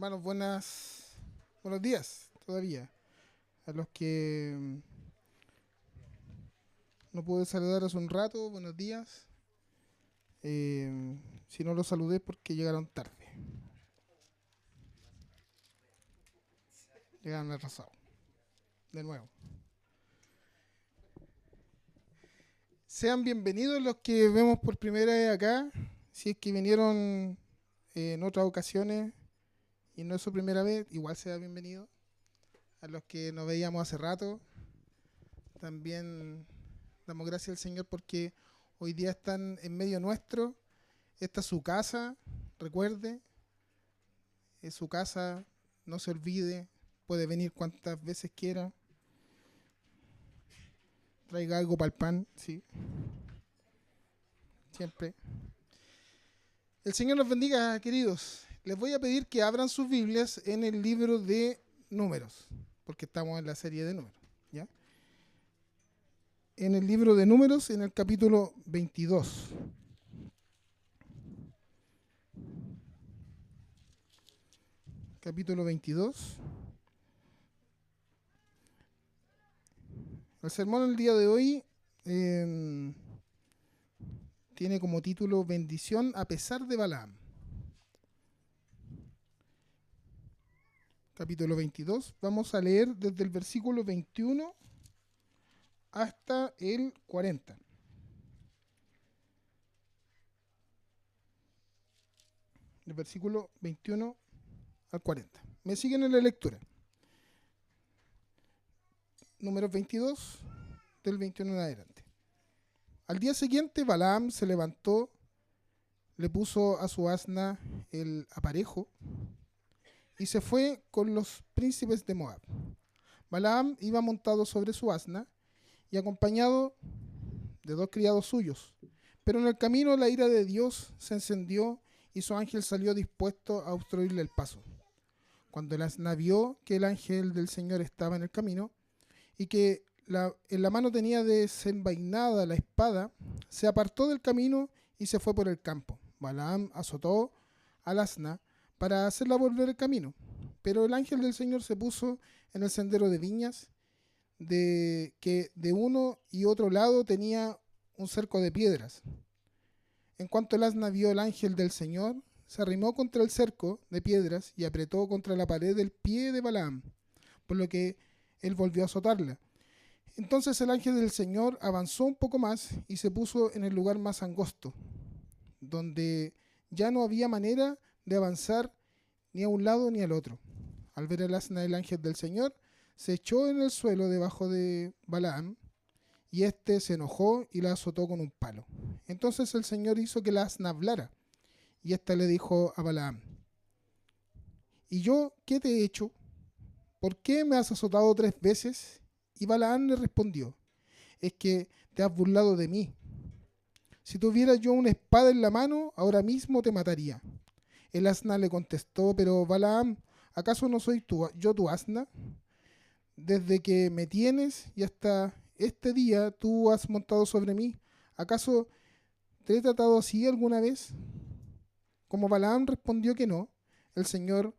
Hermanos, buenos días todavía. A los que no pude saludar hace un rato, buenos días. Si no los saludé es porque llegaron tarde. Llegaron atrasados. De nuevo. Sean bienvenidos los que vemos por primera vez acá. Si es que vinieron en otras ocasiones y no es su primera vez, igual sea bienvenido. A los que nos veíamos hace rato, también damos gracias al Señor porque hoy día están en medio nuestro. Esta es su casa, recuerde, es su casa, no se olvide, puede venir cuantas veces quiera. Traiga algo para el pan, sí, siempre. El Señor los bendiga, queridos. Les voy a pedir que abran sus Biblias en el libro de Números, porque estamos en la serie de Números, ¿ya? En el libro de Números, en el capítulo 22. Capítulo 22. El sermón del día de hoy tiene como título Bendición a pesar de Balaam. Capítulo 22. Vamos a leer desde el versículo 21 hasta el 40. Del versículo 21 al 40. Me siguen en la lectura. Números 22, del 21 en adelante. Al día siguiente, Balaam se levantó, le puso a su asna el aparejo y se fue con los príncipes de Moab. Balaam iba montado sobre su asna y acompañado de 2 criados suyos. Pero en el camino la ira de Dios se encendió y su ángel salió dispuesto a obstruirle el paso. Cuando el asna vio que el ángel del Señor estaba en el camino y que en la mano tenía desenvainada la espada, se apartó del camino y se fue por el campo. Balaam azotó al asna para hacerla volver el camino, pero el ángel del Señor se puso en el sendero de viñas, que de uno y otro lado tenía un cerco de piedras. En cuanto el asna vio al ángel del Señor, se arrimó contra el cerco de piedras y apretó contra la pared del pie de Balaam, por lo que él volvió a azotarla. Entonces el ángel del Señor avanzó un poco más y se puso en el lugar más angosto, donde ya no había manera de avanzar ni a un lado ni al otro. Al ver el asna del ángel del Señor, se echó en el suelo debajo de Balaam, y éste se enojó y la azotó con un palo. Entonces el Señor hizo que la asna hablara, y ésta le dijo a Balaam: ¿Y yo qué te he hecho? ¿Por qué me has azotado 3 veces? Y Balaam le respondió: es que te has burlado de mí. Si tuviera yo una espada en la mano, ahora mismo te mataría. El asna le contestó: pero Balaam, ¿acaso no soy yo tu asna? Desde que me tienes y hasta este día tú has montado sobre mí. ¿Acaso te he tratado así alguna vez? Como Balaam respondió que no, el Señor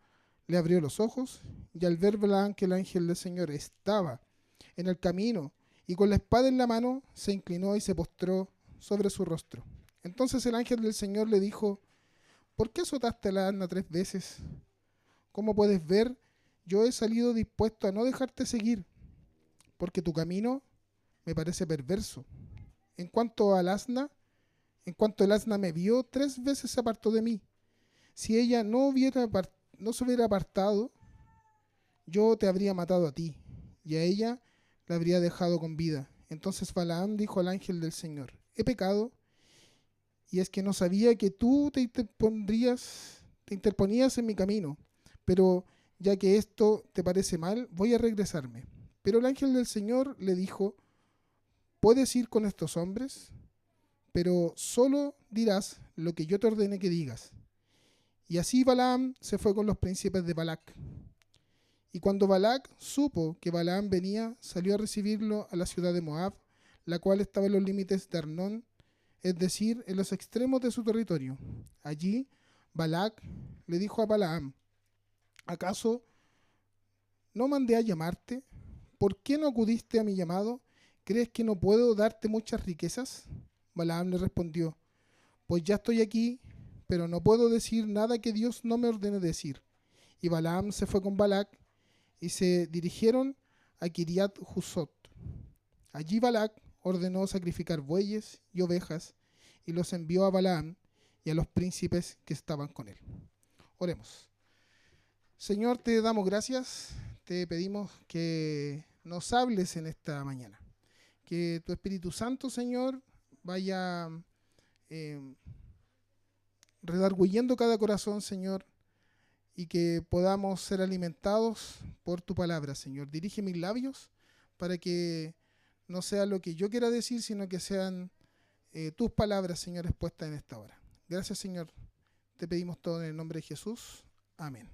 le abrió los ojos, y al ver Balaam que el ángel del Señor estaba en el camino y con la espada en la mano, se inclinó y se postró sobre su rostro. Entonces el ángel del Señor le dijo: ¿por qué azotaste la asna 3 veces? Como puedes ver, yo he salido dispuesto a no dejarte seguir, porque tu camino me parece perverso. En cuanto al asna, en cuanto el asna me vio, 3 veces se apartó de mí. Si ella no se hubiera apartado, yo te habría matado a ti, y a ella la habría dejado con vida. Entonces Balaam dijo al ángel del Señor: he pecado, y es que no sabía que tú te interponías en mi camino, pero ya que esto te parece mal, voy a regresarme. Pero el ángel del Señor le dijo: puedes ir con estos hombres, pero solo dirás lo que yo te ordene que digas. Y así Balaam se fue con los príncipes de Balac. Y cuando Balac supo que Balaam venía, salió a recibirlo a la ciudad de Moab, la cual estaba en los límites de Arnón, es decir, en los extremos de su territorio. Allí Balac le dijo a Balaam: ¿Acaso no mandé a llamarte? ¿Por qué no acudiste a mi llamado? ¿Crees que no puedo darte muchas riquezas? Balaam le respondió, pues ya estoy aquí, pero no puedo decir nada que Dios no me ordene decir. Y Balaam se fue con Balac y se dirigieron a Kiriat Husot. Allí Balac ordenó sacrificar bueyes y ovejas y los envió a Balaam y a los príncipes que estaban con él. Oremos. Señor, te damos gracias, te pedimos que nos hables en esta mañana. Que tu Espíritu Santo, Señor, vaya redarguyendo cada corazón, Señor, y que podamos ser alimentados por tu palabra, Señor. Dirige mis labios para que no sea lo que yo quiera decir, sino que sean tus palabras, Señor, expuestas en esta hora. Gracias, Señor. Te pedimos todo en el nombre de Jesús. Amén.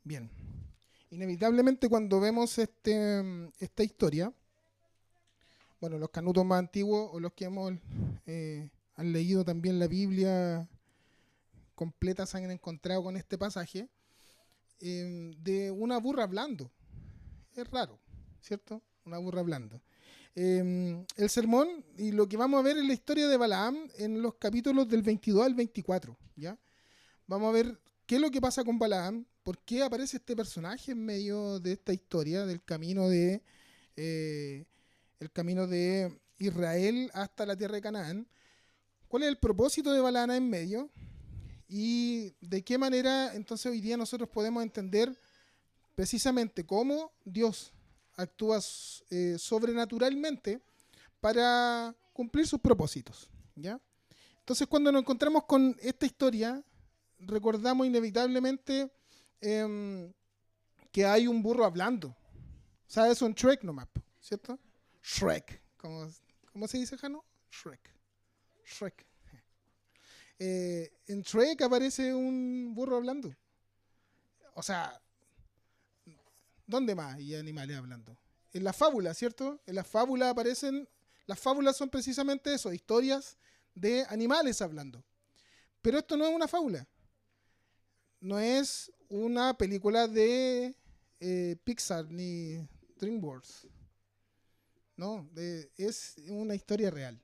Bien. Inevitablemente cuando vemos esta historia, bueno, los canutos más antiguos o los que han leído también la Biblia completa se han encontrado con este pasaje de una burra hablando. Es raro, ¿cierto? Una burra hablando. El sermón y lo que vamos a ver es la historia de Balaam en los capítulos del 22 al 24, ¿ya? Vamos a ver qué es lo que pasa con Balaam, por qué aparece este personaje en medio de esta historia del camino de Israel hasta la tierra de Canaán. ¿Cuál es el propósito de Balaam en medio? Y de qué manera entonces hoy día nosotros podemos entender precisamente cómo Dios actúa sobrenaturalmente para cumplir sus propósitos, ¿ya? Entonces cuando nos encontramos con esta historia, recordamos inevitablemente que hay un burro hablando. O sea, es un Shrek nomás, ¿cierto? Shrek. ¿Cómo se dice, Jano? Shrek. En Shrek aparece un burro hablando. O sea, ¿dónde más hay animales hablando? En la fábula, ¿cierto? En la fábula aparecen... Las fábulas son precisamente eso, historias de animales hablando. Pero esto no es una fábula. No es una película de Pixar ni DreamWorks. No, es una historia real.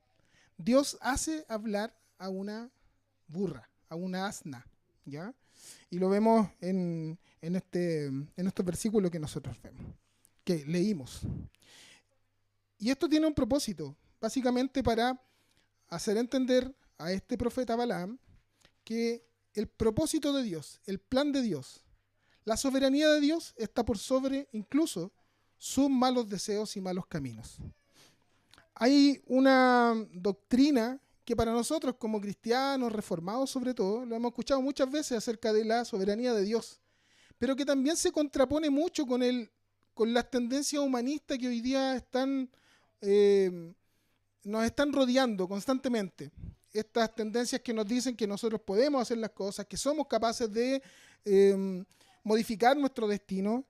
Dios hace hablar a una burra, a una asna, ¿ya? Y lo vemos en estos versículos que nosotros vemos, que leímos. Y esto tiene un propósito, básicamente para hacer entender a este profeta Balaam que el propósito de Dios, el plan de Dios, la soberanía de Dios está por sobre incluso sus malos deseos y malos caminos. Hay una doctrina que para nosotros como cristianos, reformados sobre todo, lo hemos escuchado muchas veces acerca de la soberanía de Dios, pero que también se contrapone mucho con las tendencias humanistas que hoy día nos están rodeando constantemente. Estas tendencias que nos dicen que nosotros podemos hacer las cosas, que somos capaces de modificar nuestro destino,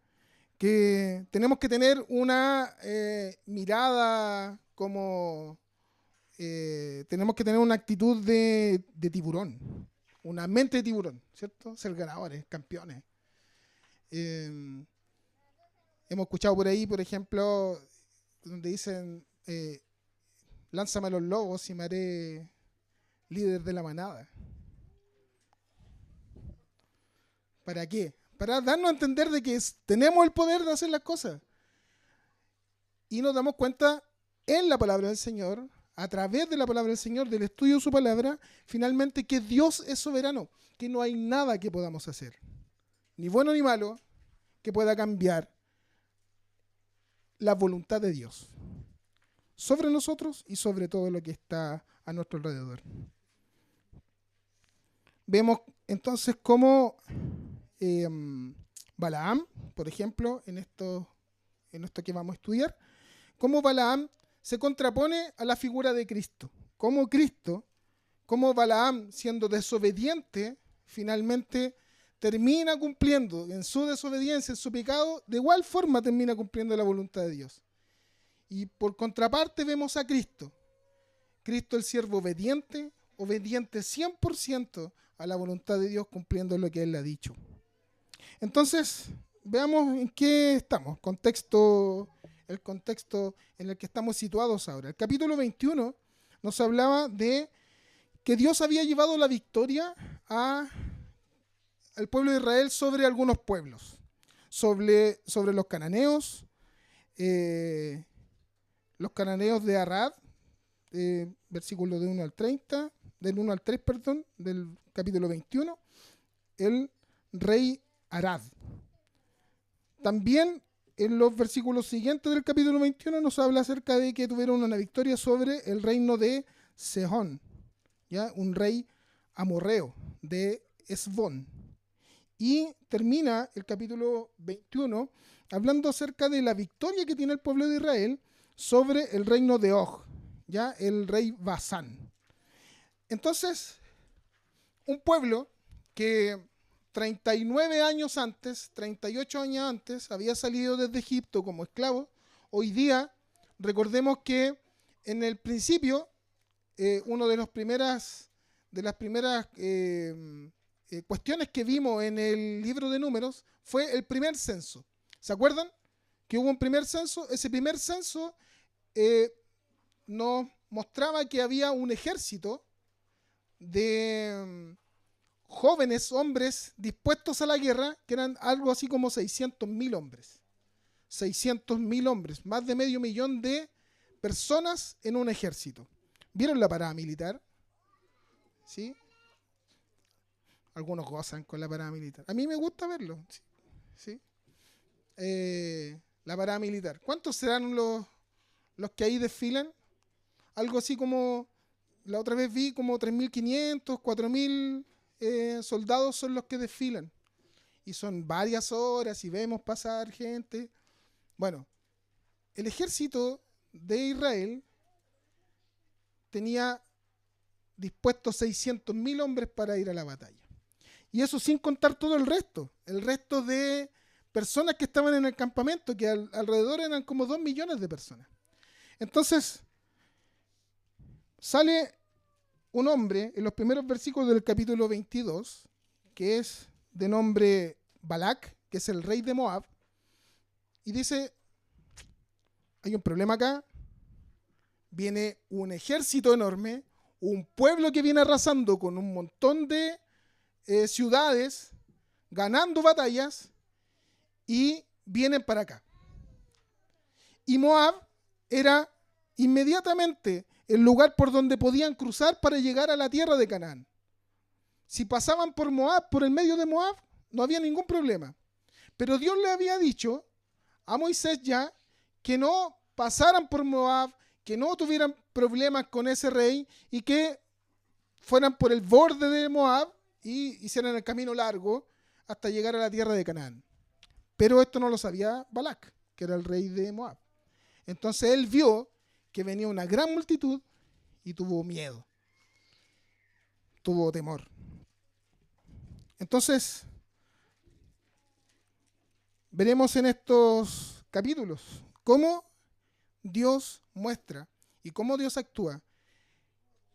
que tenemos que tener una mirada como... tenemos que tener una actitud de tiburón, una mente de tiburón, ¿cierto? Ser ganadores, campeones. Hemos escuchado por ahí, por ejemplo, donde dicen, lánzame a los lobos y me haré líder de la manada. ¿Para qué? Para darnos a entender de que tenemos el poder de hacer las cosas. Y nos damos cuenta en la palabra del Señor, a través de la palabra del Señor, del estudio de su palabra, finalmente que Dios es soberano, que no hay nada que podamos hacer, ni bueno ni malo, que pueda cambiar la voluntad de Dios sobre nosotros y sobre todo lo que está a nuestro alrededor. Vemos entonces cómo Balaam, por ejemplo, en esto que vamos a estudiar, cómo Balaam se contrapone a la figura de Cristo. Como Balaam, siendo desobediente, finalmente termina cumpliendo en su desobediencia, en su pecado, de igual forma termina cumpliendo la voluntad de Dios. Y por contraparte vemos a Cristo. Cristo el siervo obediente, obediente 100% a la voluntad de Dios, cumpliendo lo que Él le ha dicho. Entonces, veamos en qué estamos, el contexto en el que estamos situados ahora. El capítulo 21 nos hablaba de que Dios había llevado la victoria al pueblo de Israel sobre algunos pueblos, sobre los cananeos de Arad, versículo de 1 al 30, del 1 al 3, perdón, del capítulo 21, el rey Arad. También en los versículos siguientes del capítulo 21 nos habla acerca de que tuvieron una victoria sobre el reino de Sehón, ¿ya? Un rey amorreo de Esbón. Y termina el capítulo 21 hablando acerca de la victoria que tiene el pueblo de Israel sobre el reino de Og, ¿ya? El rey Basán. Entonces, un pueblo que 38 años antes, había salido desde Egipto como esclavo. Hoy día, recordemos que en el principio, una de las primeras cuestiones que vimos en el libro de Números fue el primer censo. ¿Se acuerdan? Que hubo un primer censo. Ese primer censo nos mostraba que había un ejército de jóvenes hombres dispuestos a la guerra, que eran algo así como 600.000 hombres. 600.000 hombres, más de 500.000 de personas en un ejército. ¿Vieron la parada militar? ¿Sí? Algunos gozan con la parada militar. A mí me gusta verlo. ¿Sí? La parada militar. ¿Cuántos serán los que ahí desfilan? Algo así como, la otra vez vi como 3.500, 4.000 soldados son los que desfilan. Y son varias horas y vemos pasar gente. Bueno, el ejército de Israel tenía dispuestos 600.000 hombres para ir a la batalla. Y eso sin contar todo el resto de personas que estaban en el campamento, que alrededor eran como 2 millones de personas. Entonces, sale un hombre en los primeros versículos del capítulo 22, que es de nombre Balac, que es el rey de Moab, y dice, hay un problema acá, viene un ejército enorme, un pueblo que viene arrasando con un montón de ciudades, ganando batallas, y vienen para acá. Y Moab era inmediatamente el lugar por donde podían cruzar para llegar a la tierra de Canaán. Si pasaban por Moab, por el medio de Moab, no había ningún problema. Pero Dios le había dicho a Moisés ya que no pasaran por Moab, que no tuvieran problemas con ese rey y que fueran por el borde de Moab y hicieran el camino largo hasta llegar a la tierra de Canaán. Pero esto no lo sabía Balac, que era el rey de Moab. Entonces él vio que venía una gran multitud y tuvo miedo, tuvo temor. Entonces, veremos en estos capítulos cómo Dios muestra y cómo Dios actúa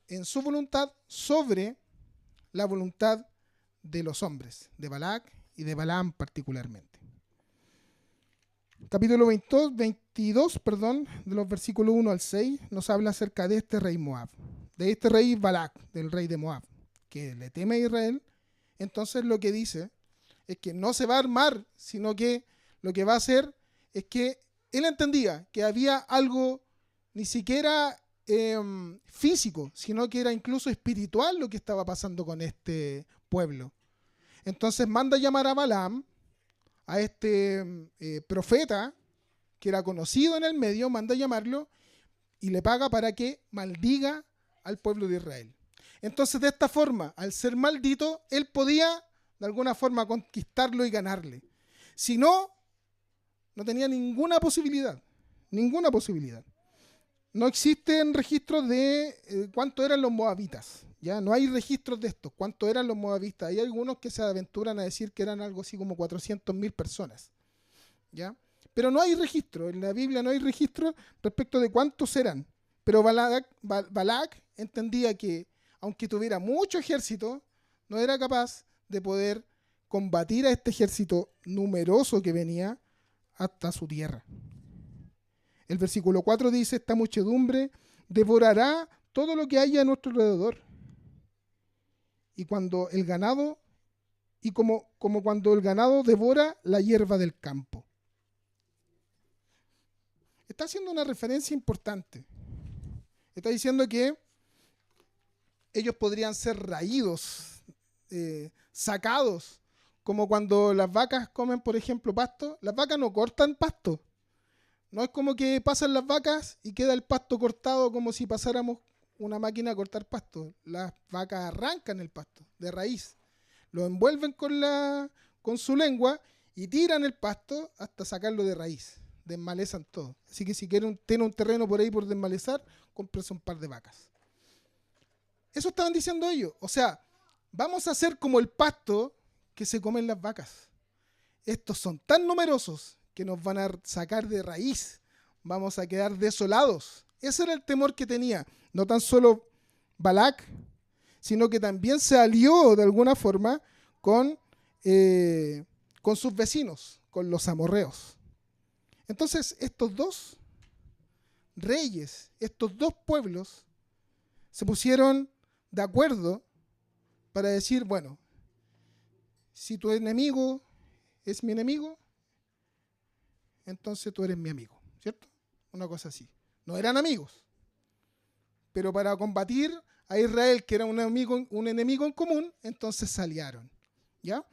en su voluntad sobre la voluntad de los hombres, de Balac y de Balaam particularmente. Capítulo 22, de los versículos 1 al 6, nos habla acerca de este rey Moab, de este rey Balac, del rey de Moab, que le teme a Israel. Entonces lo que dice es que no se va a armar, sino que lo que va a hacer es que él entendía que había algo ni siquiera físico, sino que era incluso espiritual lo que estaba pasando con este pueblo. Entonces manda llamar a Balaam, a este profeta que era conocido en el medio, manda llamarlo y le paga para que maldiga al pueblo de Israel. Entonces, de esta forma, al ser maldito, él podía de alguna forma conquistarlo y ganarle. Si no, no tenía ninguna posibilidad. Ninguna posibilidad. No existen registros de cuántos eran los moabitas. ¿Ya? No hay registros de esto. ¿Cuántos eran los moabitas? Hay algunos que se aventuran a decir que eran algo así como 400.000 personas. ¿Ya? Pero no hay registro. En la Biblia no hay registro respecto de cuántos eran. Pero Balac entendía que aunque tuviera mucho ejército, no era capaz de poder combatir a este ejército numeroso que venía hasta su tierra. El versículo 4 dice, esta muchedumbre devorará todo lo que haya a nuestro alrededor. Y cuando el ganado, y como cuando el ganado devora la hierba del campo. Está haciendo una referencia importante. Está diciendo que ellos podrían ser raídos, sacados, como cuando las vacas comen, por ejemplo, pasto. Las vacas no cortan pasto. No es como que pasan las vacas y queda el pasto cortado como si pasáramos una máquina a cortar pasto. Las vacas arrancan el pasto de raíz. Lo envuelven con su lengua y tiran el pasto hasta sacarlo de raíz. Desmalezan todo. Así que si tienen un terreno por ahí por desmalezar, cómprese un par de vacas. Eso estaban diciendo ellos. O sea, vamos a hacer como el pasto que se comen las vacas. Estos son tan numerosos que nos van a sacar de raíz. Vamos a quedar desolados. Ese era el temor que tenía. No tan solo Balac, sino que también se alió de alguna forma con sus vecinos, con los amorreos. Entonces, estos dos reyes, estos dos pueblos, se pusieron de acuerdo para decir, bueno, si tu enemigo es mi enemigo, entonces tú eres mi amigo, ¿cierto? Una cosa así. No eran amigos, pero para combatir a Israel, que era un enemigo en común, entonces se aliaron, ¿ya?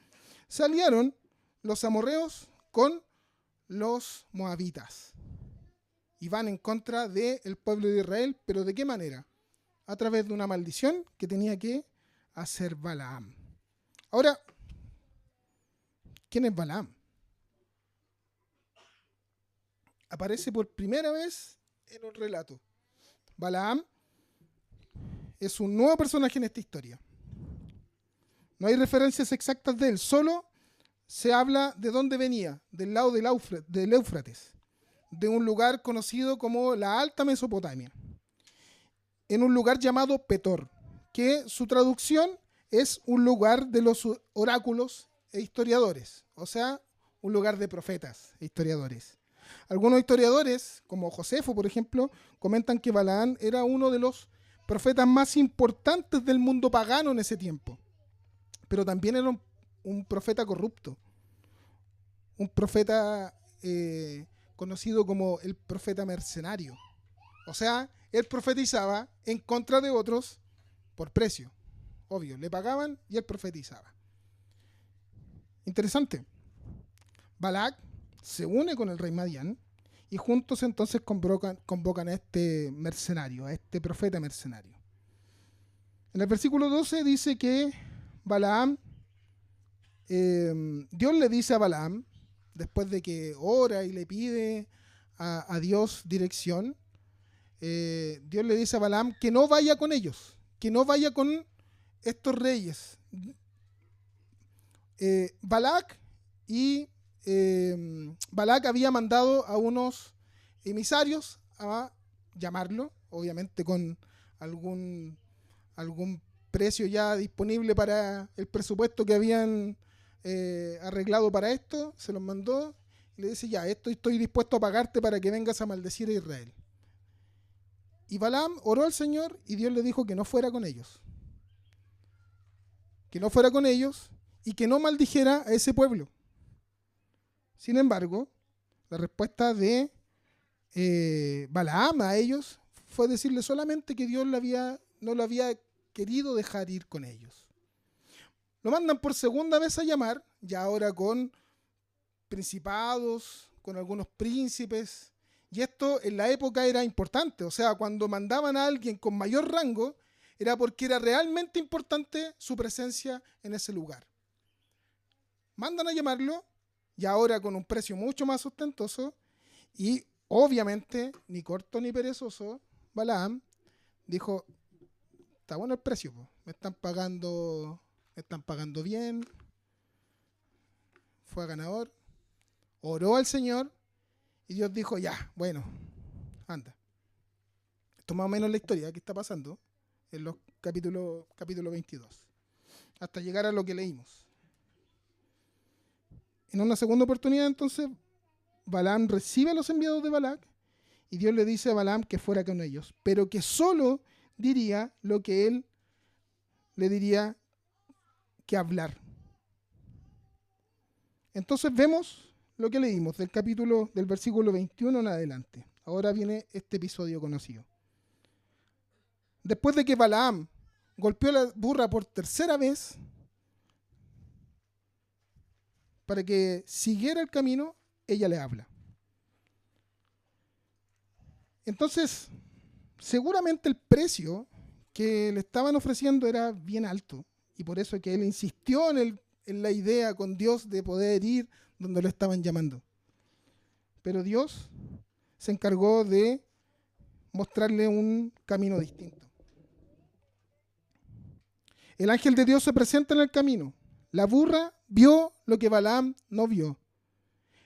Se aliaron los amorreos con los moabitas y van en contra del pueblo de Israel, pero ¿de qué manera? A través de una maldición que tenía que hacer Balaam. Ahora, ¿quién es Balaam? Aparece por primera vez en un relato. Balaam es un nuevo personaje en esta historia. No hay referencias exactas de él, solo se habla de dónde venía, del lado del Éufrates, de un lugar conocido como la Alta Mesopotamia, en un lugar llamado Petor, que su traducción es un lugar de los oráculos e historiadores, o sea, un lugar de profetas e historiadores. Algunos historiadores, como Josefo, por ejemplo, comentan que Balaam era uno de los profetas más importantes del mundo pagano en ese tiempo, pero también era un profeta corrupto, un profeta conocido como el profeta mercenario. O sea, él profetizaba en contra de otros por precio. Obvio, le pagaban y él profetizaba. Interesante. Balac se une con el rey Madián y juntos entonces convocan a este mercenario, a este profeta mercenario. En el versículo 12 dice que Balaam, Dios le dice a Balaam, después de que ora y le pide a Dios dirección, Dios le dice a Balaam que no vaya con ellos, que no vaya con estos reyes. Balac había mandado a unos emisarios a llamarlo, obviamente con algún precio ya disponible para el presupuesto que habían arreglado para esto, se los mandó y le dice, ya, esto estoy dispuesto a pagarte para que vengas a maldecir a Israel. Y Balaam oró al Señor y Dios le dijo que no fuera con ellos. Que no fuera con ellos y que no maldijera a ese pueblo. Sin embargo, la respuesta de Balaam a ellos fue decirle solamente que Dios no lo había querido dejar ir con ellos. Lo mandan por segunda vez a llamar, ya ahora con principados, con algunos príncipes, y esto en la época era importante, o sea, cuando mandaban a alguien con mayor rango, era porque era realmente importante su presencia en ese lugar. Mandan a llamarlo, y ahora con un precio mucho más ostentoso, y obviamente, ni corto ni perezoso, Balaam dijo, está bueno el precio, me están pagando bien, fue ganador, oró al Señor, y Dios dijo, ya, bueno, anda. Esto más o menos la historia que está pasando. en los capítulo 22, hasta llegar a lo que leímos. En una segunda oportunidad, entonces, Balaam recibe a los enviados de Balac y Dios le dice a Balaam que fuera con ellos, pero que solo diría lo que él le diría que hablar. Entonces vemos lo que leímos del versículo 21 en adelante. Ahora viene este episodio conocido. Después de que Balaam golpeó la burra por tercera vez para que siguiera el camino, ella le habla. Entonces, seguramente el precio que le estaban ofreciendo era bien alto, y por eso es que él insistió en la idea con Dios de poder ir donde lo estaban llamando. Pero Dios se encargó de mostrarle un camino distinto. El ángel de Dios se presenta en el camino. La burra vio lo que Balaam no vio.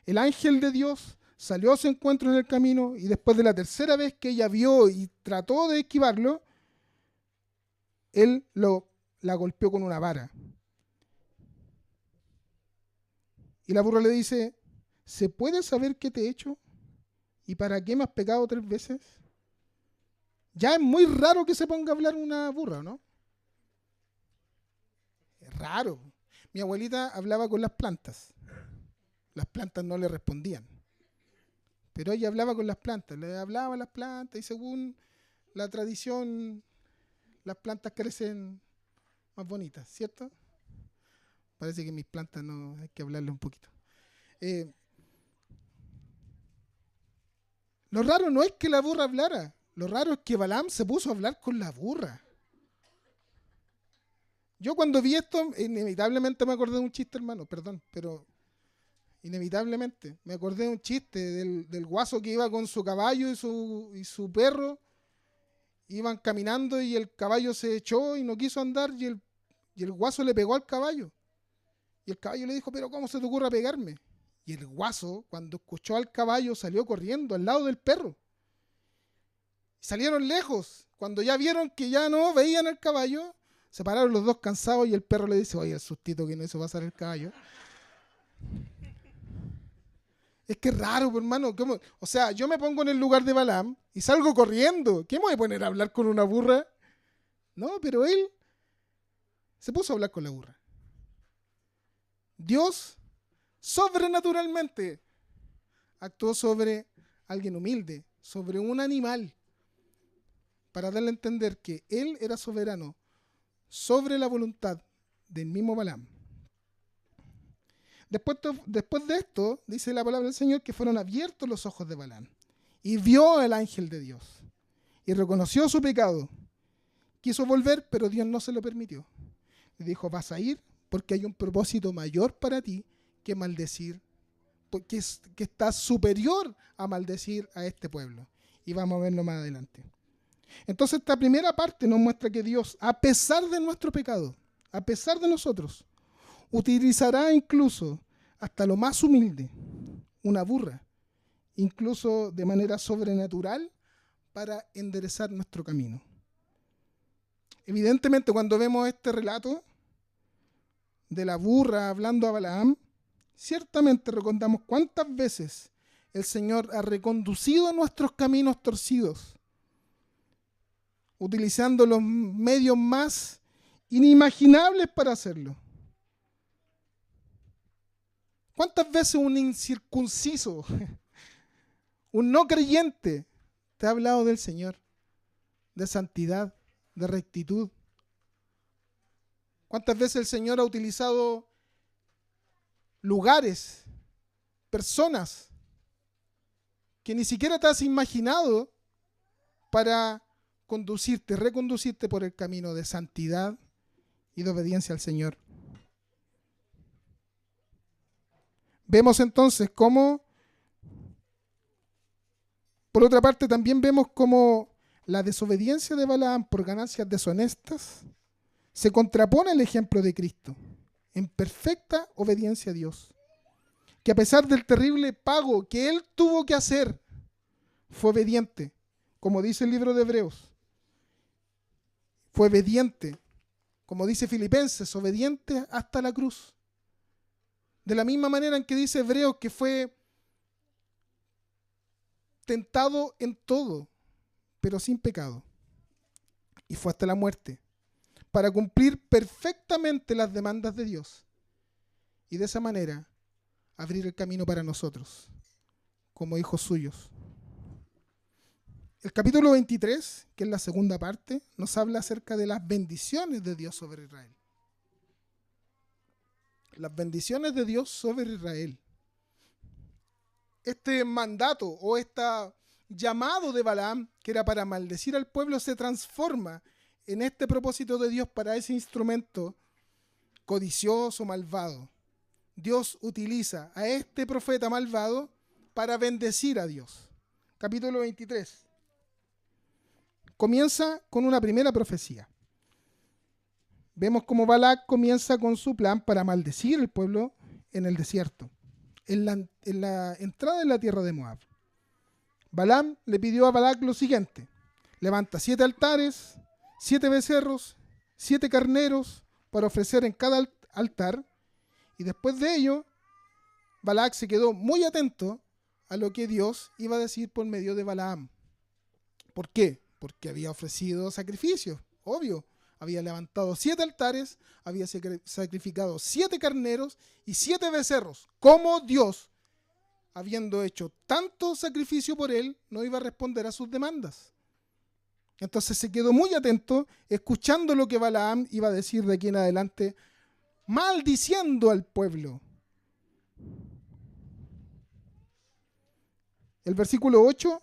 El ángel de Dios salió a su encuentro en el camino y después de la tercera vez que ella vio y trató de esquivarlo, él la golpeó con una vara. Y la burra le dice, ¿se puede saber qué te he hecho? ¿Y para qué me has pegado 3 veces? Ya es muy raro que se ponga a hablar una burra, ¿no? Es raro. Mi abuelita hablaba con las plantas. Las plantas no le respondían. Pero ella hablaba con las plantas. Le hablaba a las plantas y según la tradición, las plantas crecen más bonitas, ¿cierto? Parece que mis plantas no, hay que hablarle un poquito. Lo raro no es que la burra hablara. Lo raro es que Balaam se puso a hablar con la burra. Yo cuando vi esto, inevitablemente me acordé de un chiste, hermano, perdón, pero inevitablemente me acordé de un chiste del guaso que iba con su caballo y su perro, iban caminando y el caballo se echó y no quiso andar y el guaso le pegó al caballo. Y el caballo le dijo, pero ¿cómo se te ocurre pegarme? Y el guaso, cuando escuchó al caballo, salió corriendo al lado del perro. Salieron lejos. Cuando ya vieron que ya no veían al caballo, se pararon los dos cansados y el perro le dice, oye, el sustito que no hizo pasar el caballo. Es que es raro, hermano. ¿Cómo? O sea, yo me pongo en el lugar de Balaam y salgo corriendo. ¿Qué me voy a poner a hablar con una burra? No, pero él se puso a hablar con la burra. Dios sobrenaturalmente actuó sobre alguien humilde, sobre un animal, para darle a entender que él era soberano sobre la voluntad del mismo Balaam. Después de esto, dice la palabra del Señor, que fueron abiertos los ojos de Balaam y vio al ángel de Dios y reconoció su pecado. Quiso volver, pero Dios no se lo permitió. Le dijo, vas a ir porque hay un propósito mayor para ti que maldecir, porque que está superior a maldecir a este pueblo. Y vamos a verlo más adelante. Entonces esta primera parte nos muestra que Dios, a pesar de nuestro pecado, a pesar de nosotros, utilizará incluso hasta lo más humilde, una burra, incluso de manera sobrenatural, para enderezar nuestro camino. Evidentemente, cuando vemos este relato de la burra hablando a Balaam, ciertamente recordamos cuántas veces el Señor ha reconducido nuestros caminos torcidos, utilizando los medios más inimaginables para hacerlo. ¿Cuántas veces un incircunciso, un no creyente, te ha hablado del Señor, de santidad, de rectitud? ¿Cuántas veces el Señor ha utilizado lugares, personas que ni siquiera te has imaginado para conducirte, reconducirte por el camino de santidad y de obediencia al Señor? Vemos entonces cómo, por otra parte, también vemos cómo la desobediencia de Balaam por ganancias deshonestas se contrapone al ejemplo de Cristo en perfecta obediencia a Dios, que a pesar del terrible pago que él tuvo que hacer, fue obediente, como dice el libro de Hebreos. fue obediente, como dice Filipenses, obediente hasta la cruz. De la misma manera en que dice Hebreos que fue tentado en todo, pero sin pecado. Y fue hasta la muerte, para cumplir perfectamente las demandas de Dios. Y de esa manera, abrir el camino para nosotros, como hijos suyos. El capítulo 23, que es la segunda parte, nos habla acerca de las bendiciones de Dios sobre Israel. Las bendiciones de Dios sobre Israel. Este mandato o este llamado de Balaam, que era para maldecir al pueblo, se transforma en este propósito de Dios para ese instrumento codicioso, malvado. Dios utiliza a este profeta malvado para bendecir a Dios. Capítulo 23. Comienza con una primera profecía. Vemos cómo Balac comienza con su plan para maldecir al pueblo en el desierto, en la entrada en la tierra de Moab. Balaam le pidió a Balac lo siguiente: levanta 7 altares, 7 becerros, 7 carneros para ofrecer en cada altar. Y después de ello, Balac se quedó muy atento a lo que Dios iba a decir por medio de Balaam. ¿Por qué? Porque había ofrecido sacrificios, obvio. Había levantado 7 altares, había sacrificado 7 carneros y 7 becerros. ¿Cómo Dios, habiendo hecho tanto sacrificio por él, no iba a responder a sus demandas? Entonces se quedó muy atento, escuchando lo que Balaam iba a decir de aquí en adelante, maldiciendo al pueblo. El versículo 8,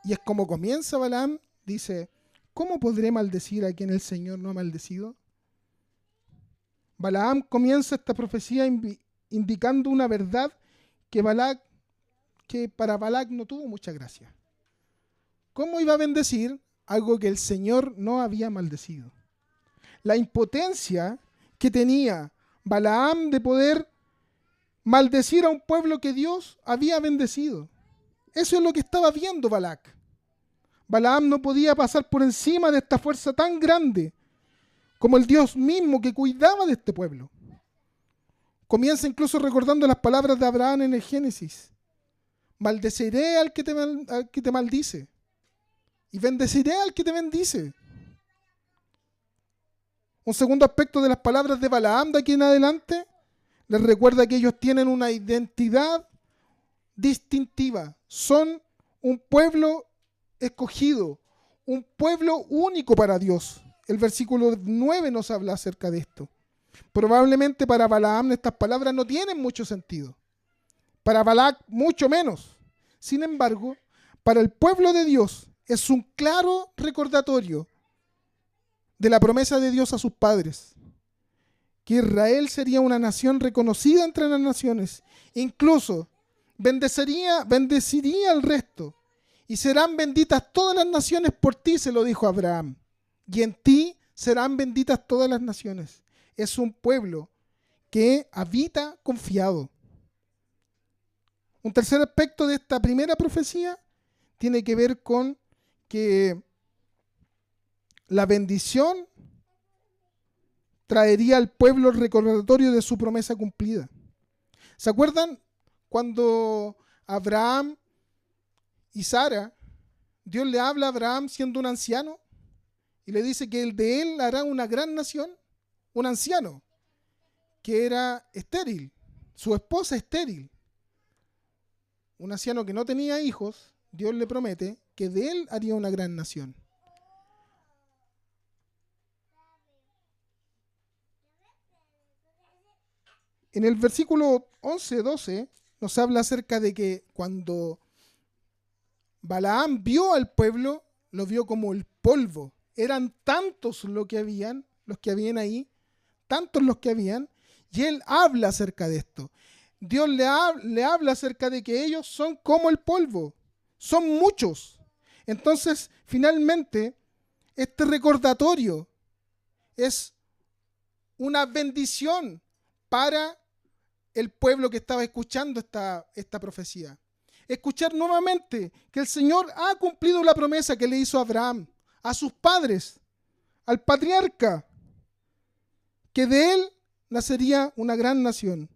y es como comienza Balaam, dice: ¿cómo podré maldecir a quien el Señor no ha maldecido? Balaam comienza esta profecía indicando una verdad que para Balac no tuvo mucha gracia. ¿Cómo iba a bendecir algo que el Señor no había maldecido? La impotencia que tenía Balaam de poder maldecir a un pueblo que Dios había bendecido. Eso es lo que estaba viendo Balac. Balaam no podía pasar por encima de esta fuerza tan grande como el Dios mismo que cuidaba de este pueblo. Comienza incluso recordando las palabras de Abraham en el Génesis: maldeciré al que te maldice y bendeciré al que te bendice. Un segundo aspecto de las palabras de Balaam de aquí en adelante les recuerda que ellos tienen una identidad distintiva. Son un pueblo escogido, un pueblo único para Dios. El versículo 9 nos habla acerca de esto. Probablemente para Balaam estas palabras no tienen mucho sentido. Para Balac mucho menos. Sin embargo, para el pueblo de Dios es un claro recordatorio de la promesa de Dios a sus padres, que Israel sería una nación reconocida entre las naciones, incluso bendeciría al resto, y serán benditas todas las naciones por ti, se lo dijo Abraham, y en ti serán benditas todas las naciones. Es un pueblo que habita confiado. Un tercer aspecto de esta primera profecía tiene que ver con que la bendición traería al pueblo el recordatorio de su promesa cumplida. ¿Se acuerdan cuando Abraham y Sara, Dios le habla a Abraham siendo un anciano y le dice que de él hará una gran nación? Un anciano que era estéril, su esposa estéril, un anciano que no tenía hijos. Dios le promete que de él haría una gran nación. En el versículo 11-12 nos habla acerca de que cuando Balaam vio al pueblo, lo vio como el polvo. Eran tantos los que habían ahí, tantos los que habían, y él habla acerca de esto. Dios le habla acerca de que ellos son como el polvo, son muchos. Entonces, finalmente, este recordatorio es una bendición para el pueblo que estaba escuchando esta profecía. Escuchar nuevamente que el Señor ha cumplido la promesa que le hizo a Abraham, a sus padres, al patriarca, que de él nacería una gran nación,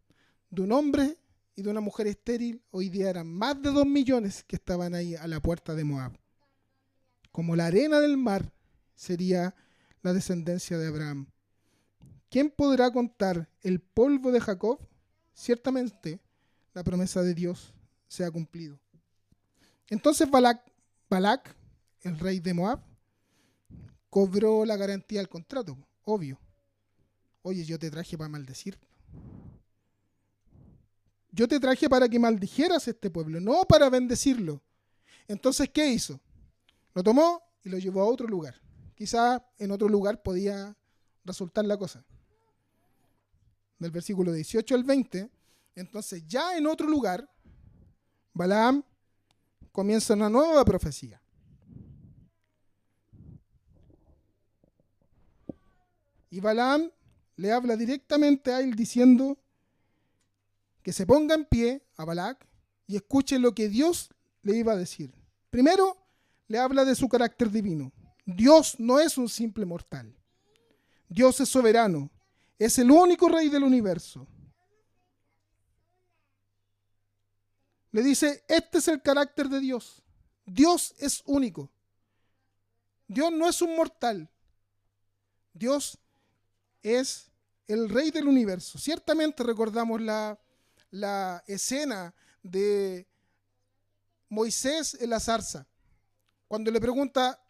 de un hombre y de una mujer estéril. Hoy día eran más de 2 millones que estaban ahí a la puerta de Moab. Como la arena del mar sería la descendencia de Abraham. ¿Quién podrá contar el polvo de Jacob? Ciertamente la promesa de Dios se ha cumplido. Entonces Balac, el rey de Moab, cobró la garantía del contrato, obvio. Oye, yo te traje para maldecir. Yo te traje para que maldijeras este pueblo, no para bendecirlo. Entonces, ¿qué hizo? Lo tomó y lo llevó a otro lugar. Quizá en otro lugar podía resultar la cosa. Del versículo 18 al 20, entonces ya en otro lugar, Balaam comienza una nueva profecía. Y Balaam le habla directamente a él diciendo que se ponga en pie a Balac y escuche lo que Dios le iba a decir. Primero, le habla de su carácter divino. Dios no es un simple mortal. Dios es soberano. Es el único rey del universo. Le dice, este es el carácter de Dios. Dios es único. Dios no es un mortal. Dios es el rey del universo. Ciertamente recordamos la escena de Moisés en la zarza, cuando le pregunta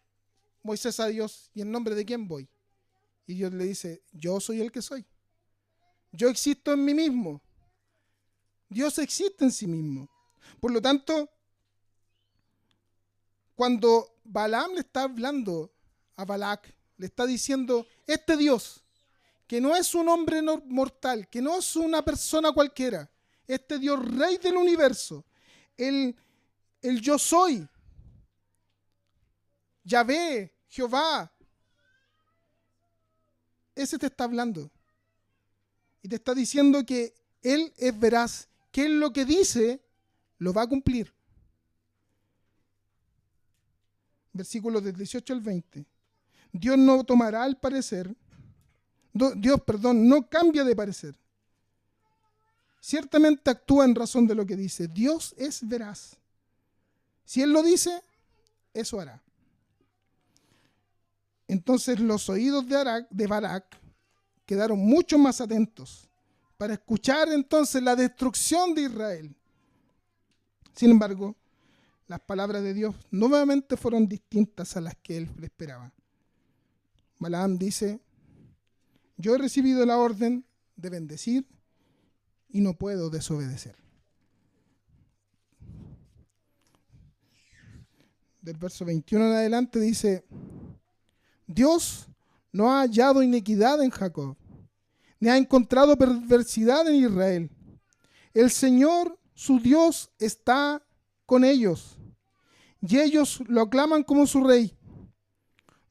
Moisés a Dios, ¿y en nombre de quién voy? Y Dios le dice, yo soy el que soy. Yo existo en mí mismo. Dios existe en sí mismo. Por lo tanto, cuando Balaam le está hablando a Balac, le está diciendo, este Dios, que no es un hombre mortal, que no es una persona cualquiera, este Dios rey del universo, el yo soy, Yahvé, Jehová, ese te está hablando. Y te está diciendo que Él es veraz, que Él lo que dice lo va a cumplir. Versículos del 18 al 20. Dios no tomará al parecer, no cambia de parecer. Ciertamente actúa en razón de lo que dice. Dios es veraz. Si Él lo dice, eso hará. Entonces los oídos de Balac quedaron mucho más atentos para escuchar entonces la destrucción de Israel. Sin embargo, las palabras de Dios nuevamente fueron distintas a las que él esperaba. Balaam dice, yo he recibido la orden de bendecir y no puedo desobedecer. Del verso 21 en adelante dice, Dios no ha hallado iniquidad en Jacob, ni ha encontrado perversidad en Israel. El Señor, su Dios, está con ellos, y ellos lo aclaman como su rey.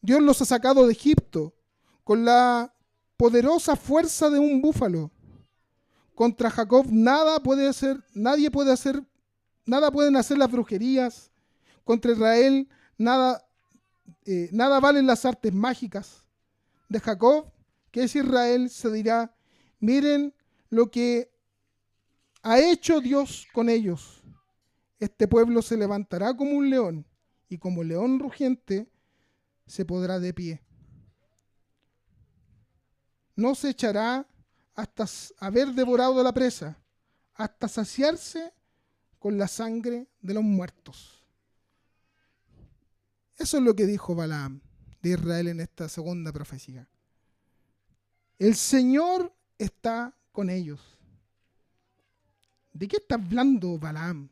Dios los ha sacado de Egipto con la poderosa fuerza de un búfalo. Contra Jacob nadie pueden hacer las brujerías. Contra Israel nada valen las artes mágicas. De Jacob, que es Israel, se dirá, miren lo que ha hecho Dios con ellos. Este pueblo se levantará como un león, y como león rugiente se podrá de pie. No se echará hasta haber devorado la presa, hasta saciarse con la sangre de los muertos. Eso es lo que dijo Balaam de Israel en esta segunda profecía. El Señor está con ellos. ¿De qué está hablando Balaam?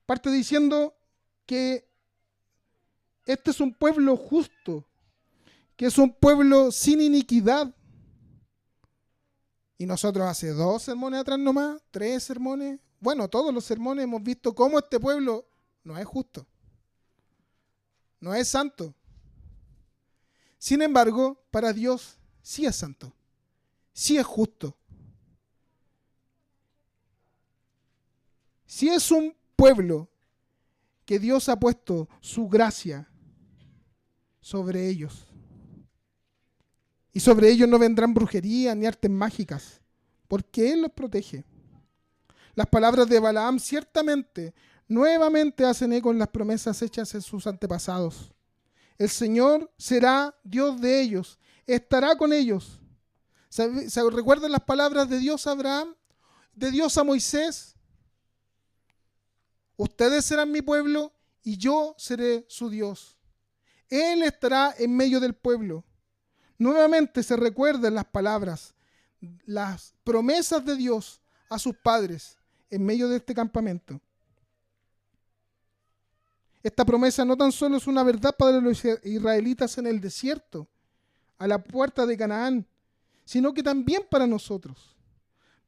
Parte diciendo que este es un pueblo justo, que es un pueblo sin iniquidad. Y nosotros hace 2 sermones atrás nomás, 3 sermones, bueno, todos los sermones hemos visto cómo este pueblo no es justo, no es santo. Sin embargo, para Dios sí es santo, sí es justo. Si es un pueblo que Dios ha puesto su gracia sobre ellos. Y sobre ellos no vendrán brujería ni artes mágicas, porque Él los protege. Las palabras de Balaam ciertamente nuevamente hacen eco en las promesas hechas en sus antepasados. El Señor será Dios de ellos, estará con ellos. ¿Se recuerdan las palabras de Dios a Abraham, de Dios a Moisés? Ustedes serán mi pueblo y yo seré su Dios. Él estará en medio del pueblo. Nuevamente se recuerdan las palabras, las promesas de Dios a sus padres en medio de este campamento. Esta promesa no tan solo es una verdad para los israelitas en el desierto, a la puerta de Canaán, sino que también para nosotros,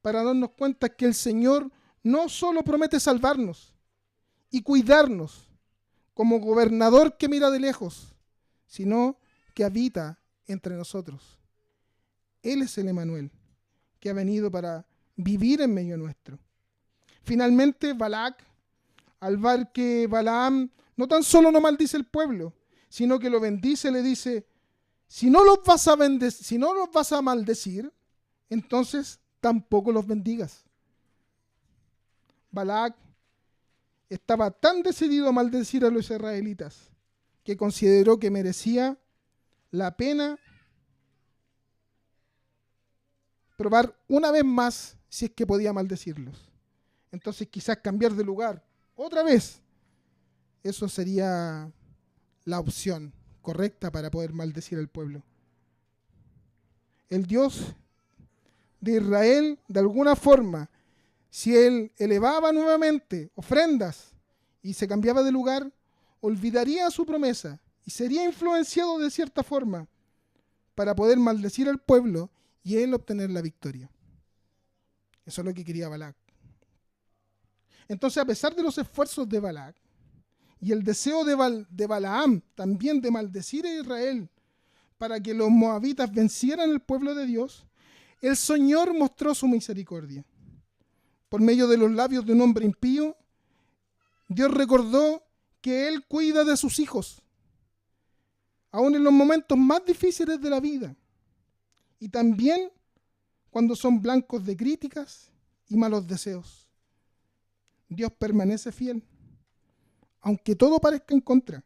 para darnos cuenta que el Señor no solo promete salvarnos y cuidarnos como gobernador que mira de lejos, sino que habita entre nosotros. Él es el Emanuel, que ha venido para vivir en medio nuestro. Finalmente, Balac, al ver que Balaam no tan solo no maldice el pueblo, sino que lo bendice, le dice: si no los vas a maldecir, entonces tampoco los bendigas. Balac estaba tan decidido a maldecir a los israelitas que consideró que merecía la pena probar una vez más si es que podía maldecirlos. Entonces quizás cambiar de lugar otra vez. Eso sería la opción correcta para poder maldecir al pueblo. El Dios de Israel, de alguna forma, si él elevaba nuevamente ofrendas y se cambiaba de lugar, olvidaría su promesa y sería influenciado de cierta forma para poder maldecir al pueblo y él obtener la victoria. Eso es lo que quería Balac. Entonces, a pesar de los esfuerzos de Balac y el deseo de Balaam también de maldecir a Israel para que los moabitas vencieran al pueblo de Dios, el Señor mostró su misericordia. Por medio de los labios de un hombre impío, Dios recordó que Él cuida de sus hijos, aun en los momentos más difíciles de la vida, y también cuando son blancos de críticas y malos deseos. Dios permanece fiel, aunque todo parezca en contra.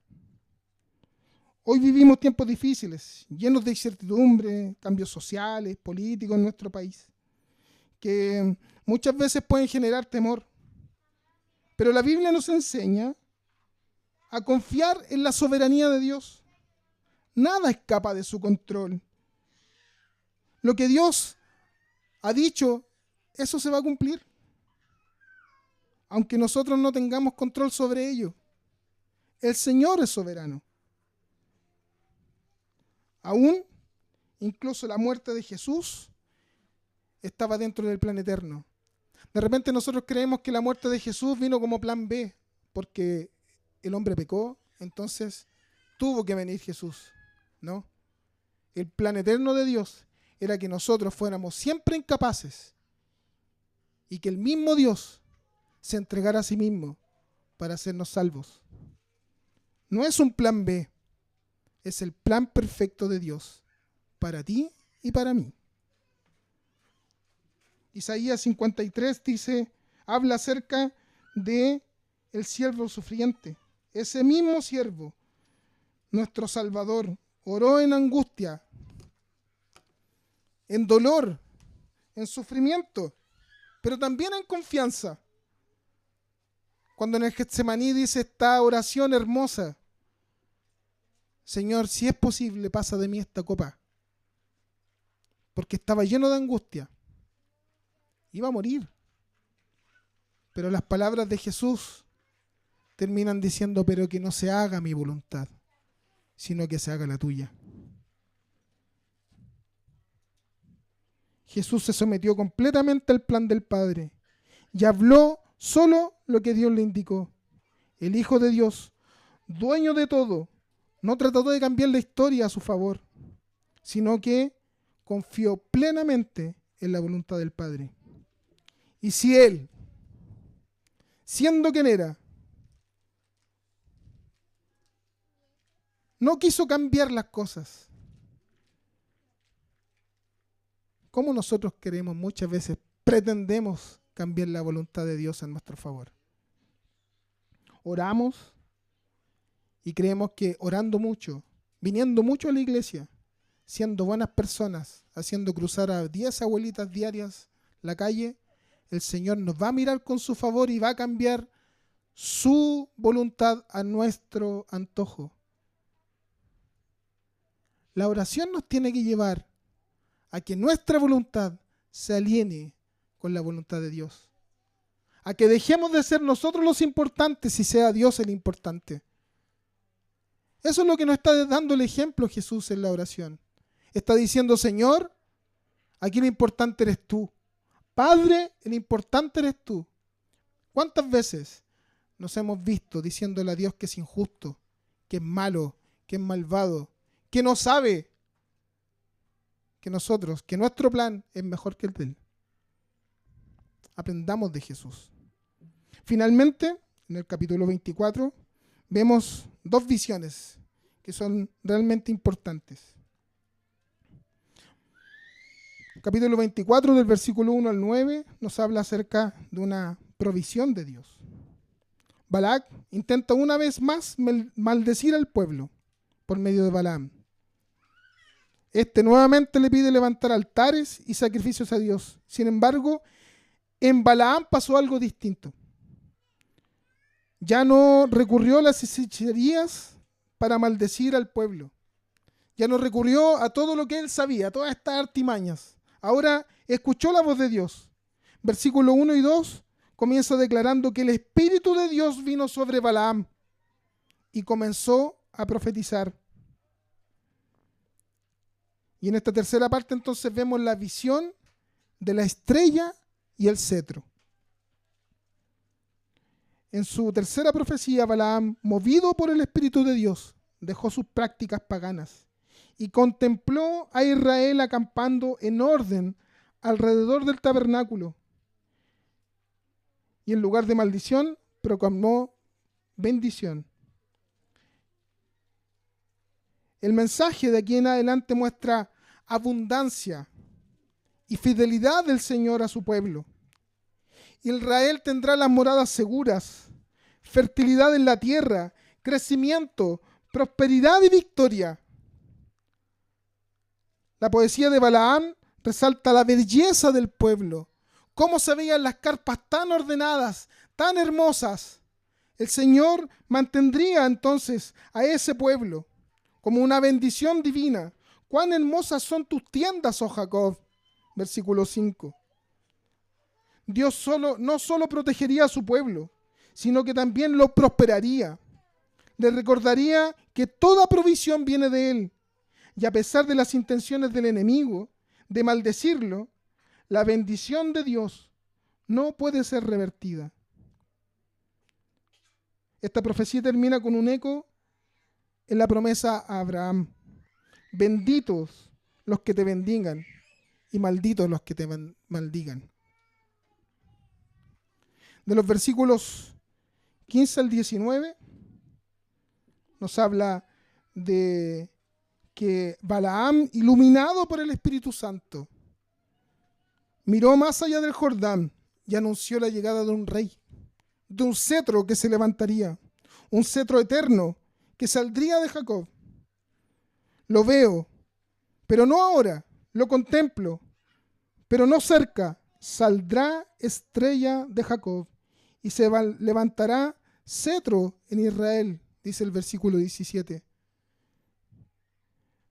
Hoy vivimos tiempos difíciles, llenos de incertidumbre, cambios sociales, políticos en nuestro país, que muchas veces pueden generar temor. Pero la Biblia nos enseña a confiar en la soberanía de Dios. Nada escapa de su control. Lo que Dios ha dicho, eso se va a cumplir. Aunque nosotros no tengamos control sobre ello. El Señor es soberano. Aún, incluso la muerte de Jesús estaba dentro del plan eterno. De repente nosotros creemos que la muerte de Jesús vino como plan B, porque el hombre pecó, entonces tuvo que venir Jesús. ¿No? El plan eterno de Dios era que nosotros fuéramos siempre incapaces y que el mismo Dios se entregara a sí mismo para hacernos salvos. No es un plan B, es el plan perfecto de Dios para ti y para mí. Isaías 53 dice, habla acerca de el siervo sufriente. Ese mismo siervo, nuestro Salvador, oró en angustia, en dolor, en sufrimiento, pero también en confianza. Cuando en el Getsemaní dice esta oración hermosa: Señor, si es posible, pasa de mí esta copa. Porque estaba lleno de angustia. Iba a morir. Pero las palabras de Jesús terminan diciendo, pero que no se haga mi voluntad, sino que se haga la tuya. Jesús se sometió completamente al plan del Padre y habló solo lo que Dios le indicó. El Hijo de Dios, dueño de todo, no trató de cambiar la historia a su favor, sino que confió plenamente en la voluntad del Padre. Y si Él, siendo quien era, no quiso cambiar las cosas, cómo nosotros queremos muchas veces, pretendemos cambiar la voluntad de Dios en nuestro favor. Oramos y creemos que orando mucho, viniendo mucho a la iglesia, siendo buenas personas, haciendo cruzar a 10 abuelitas diarias la calle, el Señor nos va a mirar con su favor y va a cambiar su voluntad a nuestro antojo. La oración nos tiene que llevar a que nuestra voluntad se alinee con la voluntad de Dios. A que dejemos de ser nosotros los importantes y sea Dios el importante. Eso es lo que nos está dando el ejemplo Jesús en la oración. Está diciendo, Señor, aquí lo importante eres tú. Padre, el importante eres tú. ¿Cuántas veces nos hemos visto diciéndole a Dios que es injusto, que es malo, que es malvado, que no sabe que nosotros, que nuestro plan es mejor que el de Él? Aprendamos de Jesús. Finalmente, en el capítulo 24, vemos dos visiones que son realmente importantes. Capítulo 24, del versículo 1 al 9, nos habla acerca de una provisión de Dios. Balac intenta una vez más maldecir al pueblo por medio de Balaam. Este nuevamente le pide levantar altares y sacrificios a Dios. Sin embargo, en Balaam pasó algo distinto. Ya no recurrió a las hechicerías para maldecir al pueblo. Ya no recurrió a todo lo que él sabía, a todas estas artimañas. Ahora escuchó la voz de Dios. Versículo 1 y 2 comienza declarando que el Espíritu de Dios vino sobre Balaam y comenzó a profetizar. Y en esta tercera parte entonces vemos la visión de la estrella y el cetro. En su tercera profecía, Balaam, movido por el Espíritu de Dios, dejó sus prácticas paganas y contempló a Israel acampando en orden alrededor del tabernáculo. Y en lugar de maldición, proclamó bendición. El mensaje de aquí en adelante muestra abundancia y fidelidad del Señor a su pueblo. Israel tendrá las moradas seguras, fertilidad en la tierra, crecimiento, prosperidad y victoria. La poesía de Balaam resalta la belleza del pueblo, cómo se veían las carpas tan ordenadas, tan hermosas. El Señor mantendría entonces a ese pueblo como una bendición divina. Cuán hermosas son tus tiendas, oh Jacob. Versículo 5. Dios no solo protegería a su pueblo, sino que también lo prosperaría. Le recordaría que toda provisión viene de Él. Y a pesar de las intenciones del enemigo de maldecirlo, la bendición de Dios no puede ser revertida. Esta profecía termina con un eco en la promesa a Abraham. Benditos los que te bendigan y malditos los que te maldigan. De los versículos 15 al 19 nos habla de que Balaam, iluminado por el Espíritu Santo, miró más allá del Jordán y anunció la llegada de un rey, de un cetro que se levantaría, un cetro eterno que saldría de Jacob. Lo veo, pero no ahora, lo contemplo, pero no cerca. Saldrá estrella de Jacob y se levantará cetro en Israel, dice el versículo 17.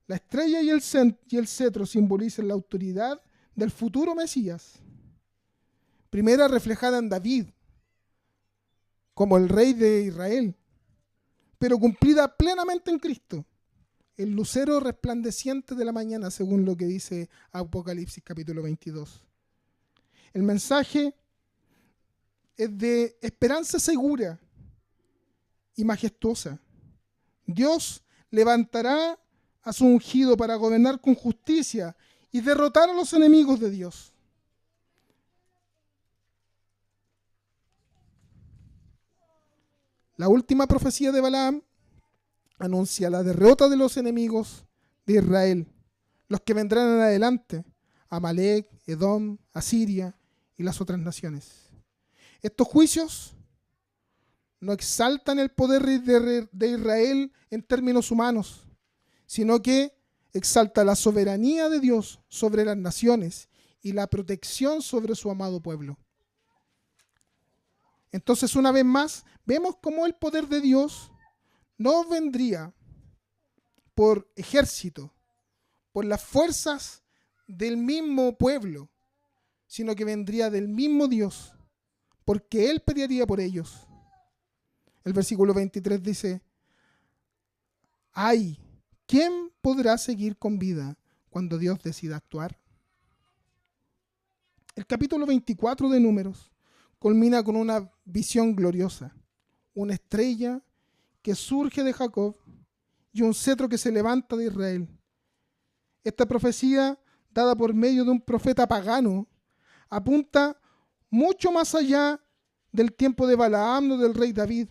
La estrella y el cetro simbolizan la autoridad del futuro Mesías. Primera reflejada en David, como el rey de Israel, pero cumplida plenamente en Cristo, el lucero resplandeciente de la mañana, según lo que dice Apocalipsis capítulo 22. El mensaje es de esperanza segura y majestuosa. Dios levantará a su ungido para gobernar con justicia y derrotar a los enemigos de Dios. La última profecía de Balaam anuncia la derrota de los enemigos de Israel, los que vendrán en adelante, Amalek, Edom, Asiria y las otras naciones. Estos juicios no exaltan el poder de Israel en términos humanos, sino que exalta la soberanía de Dios sobre las naciones y la protección sobre su amado pueblo. Entonces, una vez más, vemos cómo el poder de Dios no vendría por ejército, por las fuerzas del mismo pueblo, sino que vendría del mismo Dios, porque Él pelearía por ellos. El versículo 23 dice: ¡ay! ¿Quién podrá seguir con vida cuando Dios decida actuar? El capítulo 24 de Números culmina con una visión gloriosa, una estrella que surge de Jacob y un cetro que se levanta de Israel. Esta profecía, dada por medio de un profeta pagano, apunta mucho más allá del tiempo de Balaam o del rey David.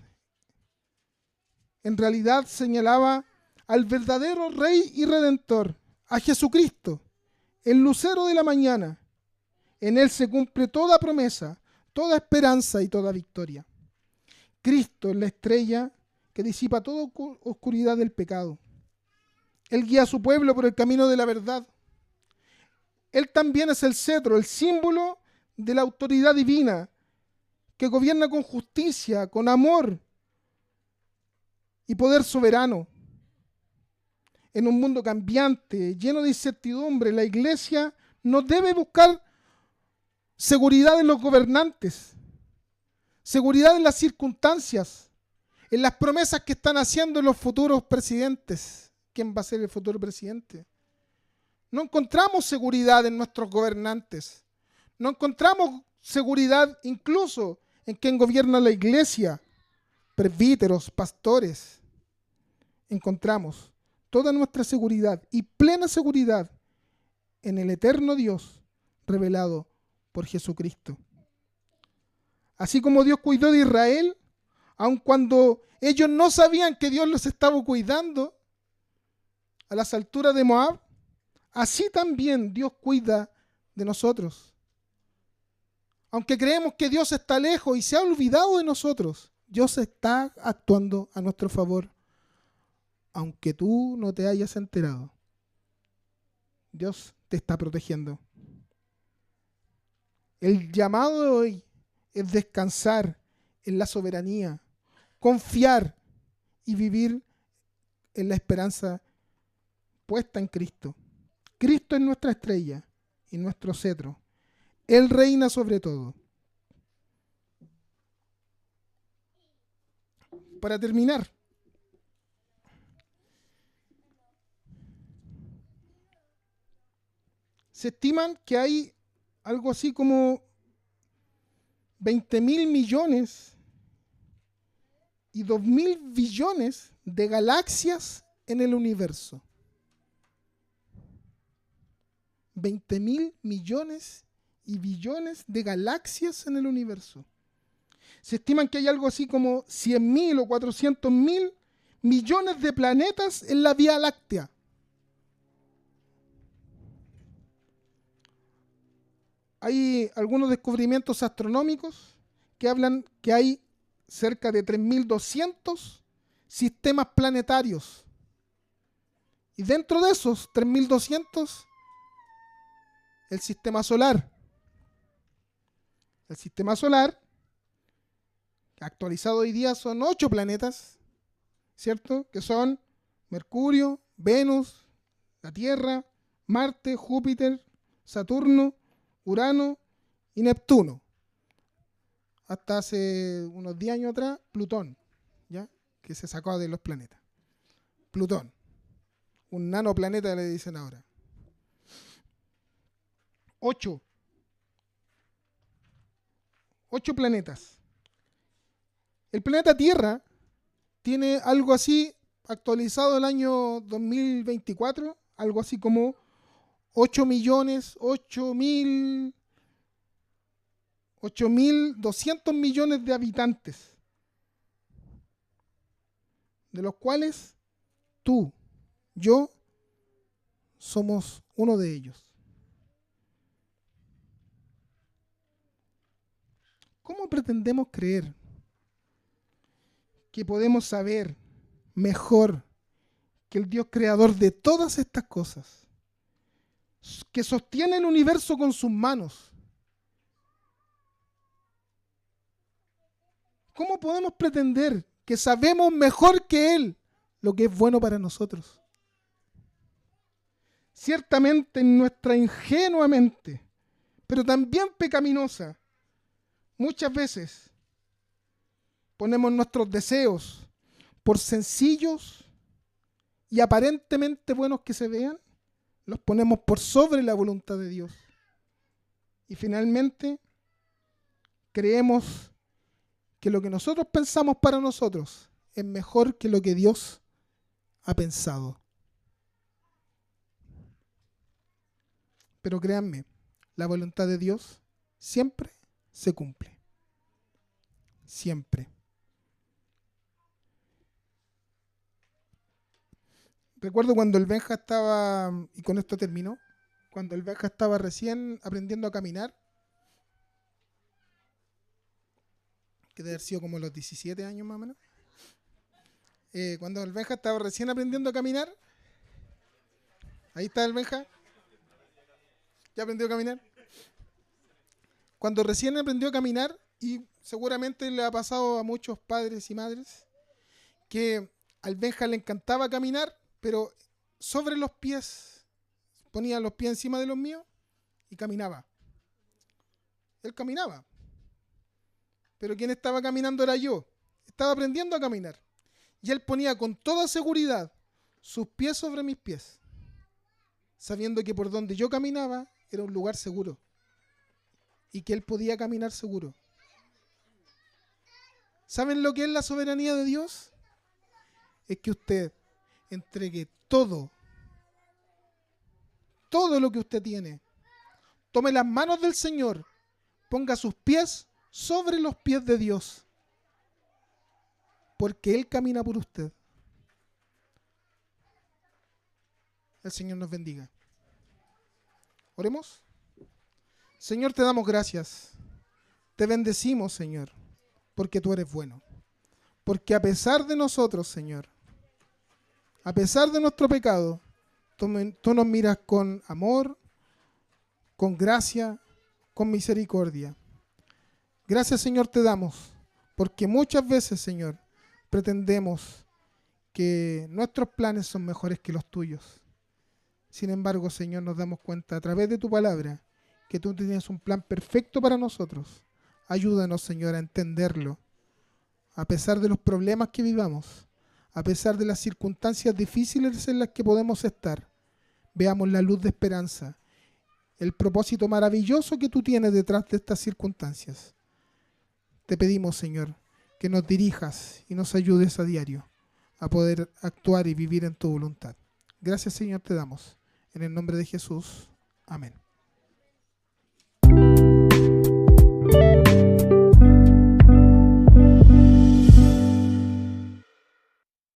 En realidad señalaba al verdadero rey y redentor, a Jesucristo, el lucero de la mañana. En Él se cumple toda promesa, toda esperanza y toda victoria. Cristo es la estrella que disipa toda oscuridad del pecado. Él guía a su pueblo por el camino de la verdad. Él también es el cetro, el símbolo de la autoridad divina, que gobierna con justicia, con amor y poder soberano. En un mundo cambiante, lleno de incertidumbre, la iglesia no debe buscar seguridad en los gobernantes, seguridad en las circunstancias, en las promesas que están haciendo los futuros presidentes. ¿Quién va a ser el futuro presidente? No encontramos seguridad en nuestros gobernantes. No encontramos seguridad incluso en quien gobierna la iglesia, presbíteros, pastores. Encontramos toda nuestra seguridad y plena seguridad en el eterno Dios revelado por Jesucristo. Así como Dios cuidó de Israel, aun cuando ellos no sabían que Dios los estaba cuidando a las alturas de Moab, así también Dios cuida de nosotros. Aunque creemos que Dios está lejos y se ha olvidado de nosotros, Dios está actuando a nuestro favor. Aunque tú no te hayas enterado, Dios te está protegiendo. El llamado de hoy es descansar en la soberanía, confiar y vivir en la esperanza puesta en Cristo. Cristo es nuestra estrella y nuestro cetro. Él reina sobre todo. Para terminar, se estiman que hay algo así como 20.000 millones y 2.000 billones de galaxias en el universo. 20.000 millones y billones de galaxias en el universo. Se estiman que hay algo así como 100.000 o 400.000 millones de planetas en la Vía Láctea. Hay algunos descubrimientos astronómicos que hablan que hay cerca de 3.200 sistemas planetarios. Y dentro de esos 3.200, el sistema solar. El sistema solar, actualizado hoy día, son 8 planetas, ¿cierto? Que son Mercurio, Venus, la Tierra, Marte, Júpiter, Saturno, Urano y Neptuno. Hasta hace unos 10 años atrás, Plutón, ¿ya? Que se sacó de los planetas. Plutón, un nanoplaneta le dicen ahora. 8 planetas. El planeta Tierra tiene algo así, actualizado el año 2024, algo así como 8.200 millones de habitantes, de los cuales tú, yo, somos uno de ellos. ¿Cómo pretendemos creer que podemos saber mejor que el Dios creador de todas estas cosas, que sostiene el universo con sus manos? ¿Cómo podemos pretender que sabemos mejor que Él lo que es bueno para nosotros? Ciertamente en nuestra ingenua mente, pero también pecaminosa, muchas veces ponemos nuestros deseos, por sencillos y aparentemente buenos que se vean, los ponemos por sobre la voluntad de Dios. Y finalmente creemos que lo que nosotros pensamos para nosotros es mejor que lo que Dios ha pensado. Pero créanme, la voluntad de Dios siempre se cumple. Siempre. Recuerdo cuando el Benja estaba, y con esto terminó, cuando el Benja estaba recién aprendiendo a caminar, que debe haber sido como los 17 años más o menos. Cuando el Benja estaba recién aprendiendo a caminar, ahí está el Benja, ya aprendió a caminar. Cuando recién aprendió a caminar, y seguramente le ha pasado a muchos padres y madres, que al Benja le encantaba caminar, pero sobre los pies, ponía los pies encima de los míos y caminaba. Él caminaba. Pero quien estaba caminando era yo. Estaba aprendiendo a caminar. Y él ponía con toda seguridad sus pies sobre mis pies, sabiendo que por donde yo caminaba era un lugar seguro y que él podía caminar seguro. ¿Saben lo que es la soberanía de Dios? Es que usted entregue todo lo que usted tiene. Tome las manos del Señor, ponga sus pies sobre los pies de Dios, porque Él camina por usted. El Señor nos bendiga. Oremos. Señor, te damos gracias. Te bendecimos, Señor, porque tú eres bueno. Porque a pesar de nosotros, Señor, a pesar de nuestro pecado, tú nos miras con amor, con gracia, con misericordia. Gracias, Señor, te damos, porque muchas veces, Señor, pretendemos que nuestros planes son mejores que los tuyos. Sin embargo, Señor, nos damos cuenta a través de tu palabra que tú tienes un plan perfecto para nosotros. Ayúdanos, Señor, a entenderlo. A pesar de los problemas que vivamos, a pesar de las circunstancias difíciles en las que podemos estar, veamos la luz de esperanza, el propósito maravilloso que tú tienes detrás de estas circunstancias. Te pedimos, Señor, que nos dirijas y nos ayudes a diario a poder actuar y vivir en tu voluntad. Gracias, Señor, te damos. En el nombre de Jesús. Amén.